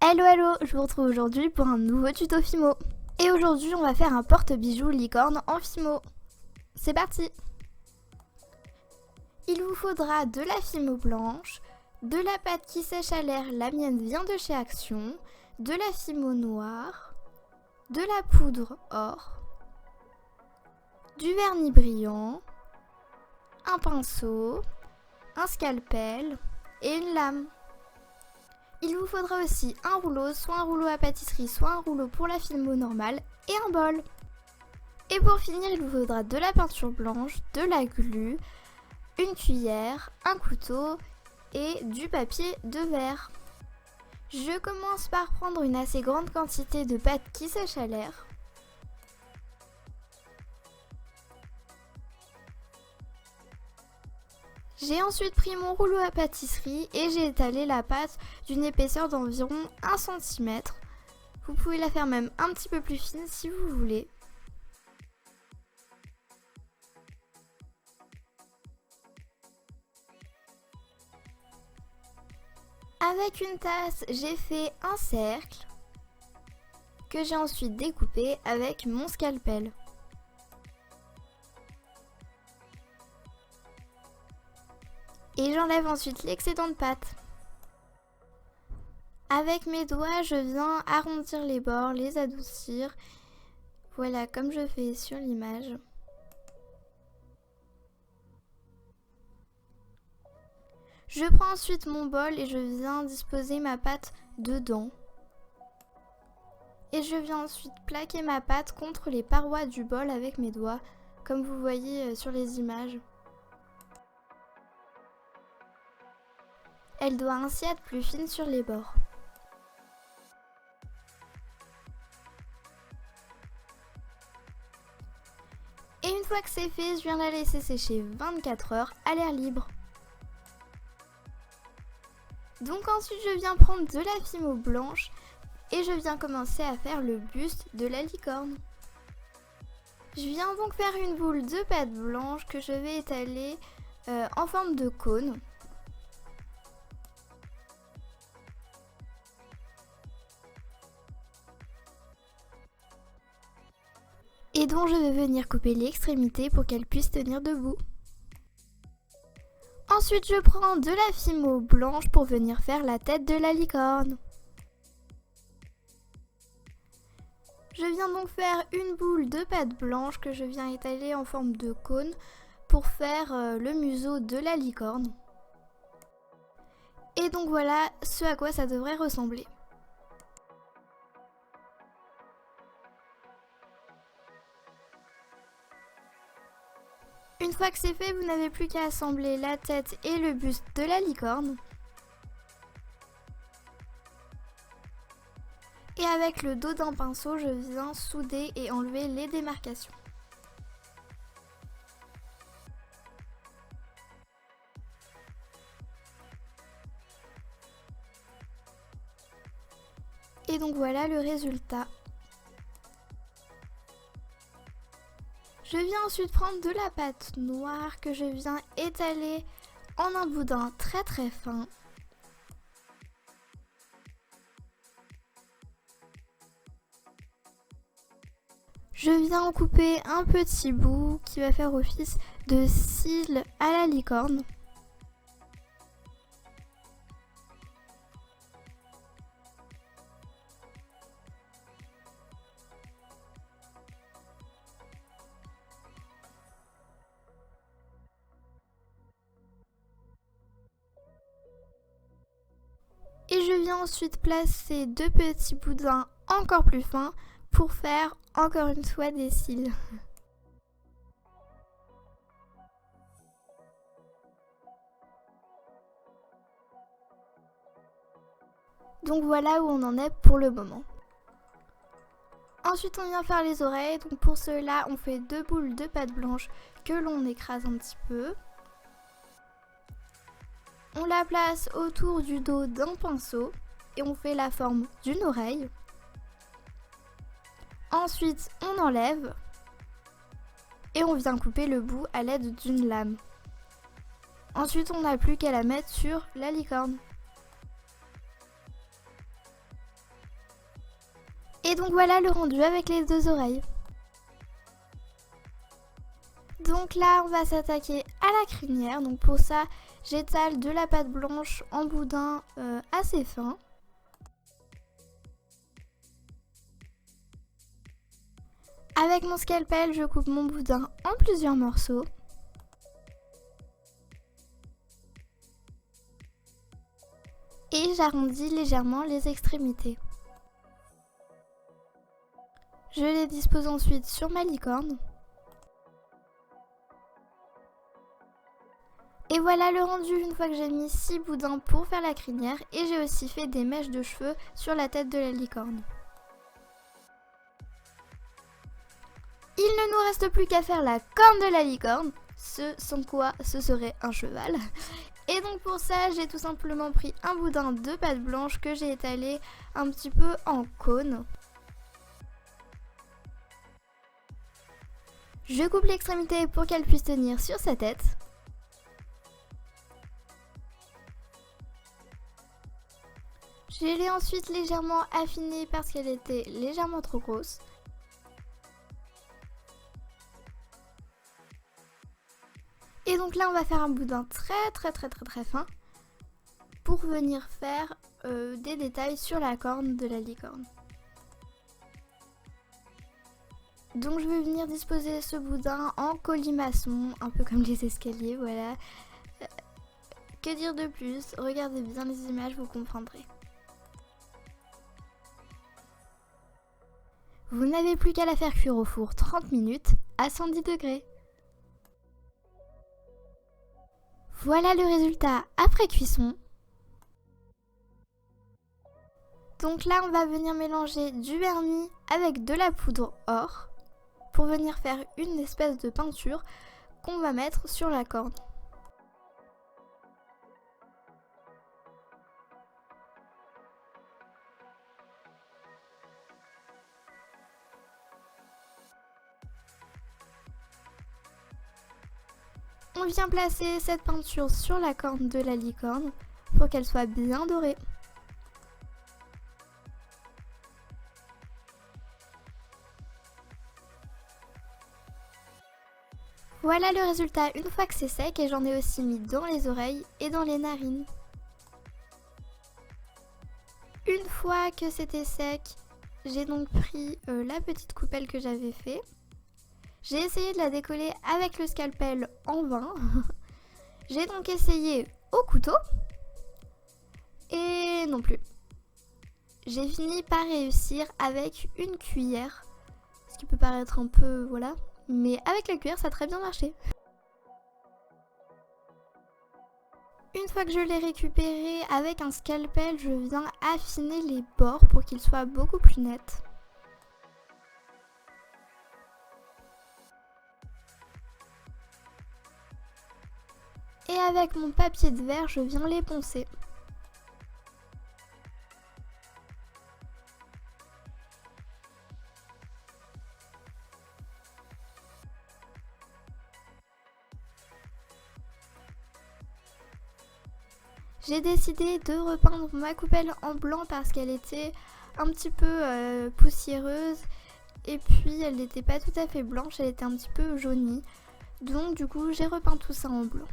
Hello hello, je vous retrouve aujourd'hui pour un nouveau tuto Fimo. Et aujourd'hui on va faire un porte-bijoux licorne en Fimo. C'est parti. Il vous faudra de la Fimo blanche, de la pâte qui sèche à l'air, la mienne vient de chez Action, de la Fimo noire, de la poudre or, du vernis brillant, un pinceau, un scalpel et une lame. Il vous faudra aussi un rouleau, soit un rouleau à pâtisserie, soit un rouleau pour la Fimo normale et un bol. Et pour finir, il vous faudra de la peinture blanche, de la glu, une cuillère, un couteau et du papier de verre. Je commence par prendre une assez grande quantité de pâte qui sèche à l'air. J'ai ensuite pris mon rouleau à pâtisserie et j'ai étalé la pâte d'une épaisseur d'environ 1 cm. Vous pouvez la faire même un petit peu plus fine si vous voulez. Avec une tasse, j'ai fait un cercle que j'ai ensuite découpé avec mon scalpel. Et j'enlève ensuite l'excédent de pâte. Avec mes doigts, je viens arrondir les bords, les adoucir. Voilà, comme je fais sur l'image. Je prends ensuite mon bol et je viens disposer ma pâte dedans. Et je viens ensuite plaquer ma pâte contre les parois du bol avec mes doigts, comme vous voyez sur les images. Elle doit ainsi être plus fine sur les bords. Et une fois que c'est fait, je viens la laisser sécher 24 heures à l'air libre. Donc ensuite, je viens prendre de la Fimo blanche et je viens commencer à faire le buste de la licorne. Je viens donc faire une boule de pâte blanche que je vais étaler en forme de cône. Et dont je vais venir couper l'extrémité pour qu'elle puisse tenir debout. Ensuite, je prends de la Fimo blanche pour venir faire la tête de la licorne. Je viens donc faire une boule de pâte blanche que je viens étaler en forme de cône pour faire le museau de la licorne. Et donc voilà ce à quoi ça devrait ressembler. Une fois que c'est fait, vous n'avez plus qu'à assembler la tête et le buste de la licorne. Et avec le dos d'un pinceau, je viens souder et enlever les démarcations. Et donc voilà le résultat. Je viens ensuite prendre de la pâte noire que je viens étaler en un boudin très très fin. Je viens en couper un petit bout qui va faire office de cils à la licorne. Et je viens ensuite placer deux petits boudins encore plus fins pour faire encore une fois des cils. Donc voilà où on en est pour le moment. Ensuite on vient faire les oreilles, donc pour cela on fait deux boules de pâte blanche que l'on écrase un petit peu. On la place autour du dos d'un pinceau et on fait la forme d'une oreille. Ensuite, on enlève et on vient couper le bout à l'aide d'une lame. Ensuite, on n'a plus qu'à la mettre sur la licorne. Et donc voilà le rendu avec les 2 oreilles. Donc là on va s'attaquer à la crinière. Donc pour ça j'étale de la pâte blanche en boudin assez fin. Avec mon scalpel je coupe mon boudin en plusieurs morceaux. Et j'arrondis légèrement les extrémités. Je les dispose ensuite sur ma licorne. Et voilà le rendu une fois que j'ai mis 6 boudins pour faire la crinière et j'ai aussi fait des mèches de cheveux sur la tête de la licorne. Il ne nous reste plus qu'à faire la corne de la licorne, ce sans quoi ce serait un cheval. Et donc pour ça j'ai tout simplement pris un boudin de pâte blanche que j'ai étalé un petit peu en cône. Je coupe l'extrémité pour qu'elle puisse tenir sur sa tête. Je l'ai ensuite légèrement affinée parce qu'elle était légèrement trop grosse. Et donc là on va faire un boudin très fin pour venir faire des détails sur la corne de la licorne. Donc je vais venir disposer ce boudin en colimaçon, un peu comme les escaliers, voilà. Que dire de plus? Regardez bien les images, vous comprendrez. Vous n'avez plus qu'à la faire cuire au four 30 minutes à 110 degrés. Voilà le résultat après cuisson. Donc là on va venir mélanger du vernis avec de la poudre or pour venir faire une espèce de peinture qu'on va mettre sur la corne. On vient placer cette peinture sur la corne de la licorne pour qu'elle soit bien dorée. Voilà le résultat une fois que c'est sec et j'en ai aussi mis dans les oreilles et dans les narines. Une fois que c'était sec, j'ai donc pris la petite coupelle que j'avais fait. J'ai essayé de la décoller avec le scalpel en vain. J'ai donc essayé au couteau et non plus. J'ai fini par réussir avec une cuillère, ce qui peut paraître un peu voilà. Mais avec la cuillère ça a très bien marché. Une fois que je l'ai récupéré avec un scalpel, je viens affiner les bords pour qu'ils soient beaucoup plus nets. Et avec mon papier de verre, je viens les poncer. J'ai décidé de repeindre ma coupelle en blanc parce qu'elle était un petit peu poussiéreuse et puis elle n'était pas tout à fait blanche, elle était un petit peu jaunie. Donc du coup j'ai repeint tout ça en blanc.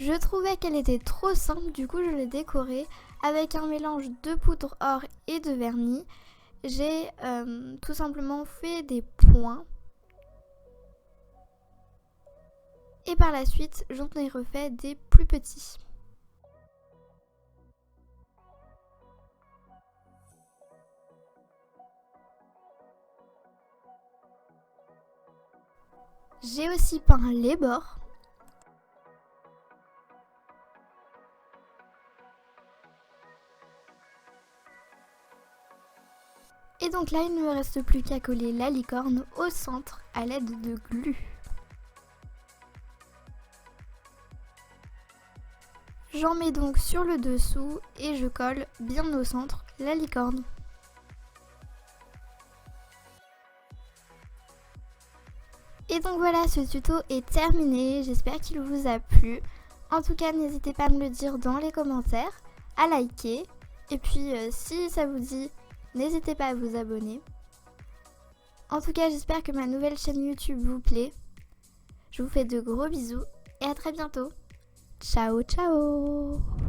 Je trouvais qu'elle était trop simple, du coup je l'ai décorée avec un mélange de poudre or et de vernis. J'ai tout simplement fait des points. Et par la suite, j'en ai refait des plus petits. J'ai aussi peint les bords. Et donc là, il ne me reste plus qu'à coller la licorne au centre à l'aide de glu. J'en mets donc sur le dessous et je colle bien au centre la licorne. Et donc voilà, ce tuto est terminé, j'espère qu'il vous a plu. En tout cas, n'hésitez pas à me le dire dans les commentaires, à liker. Et puis, si ça vous dit, n'hésitez pas à vous abonner. En tout cas, j'espère que ma nouvelle chaîne YouTube vous plaît. Je vous fais de gros bisous et à très bientôt. Ciao, ciao!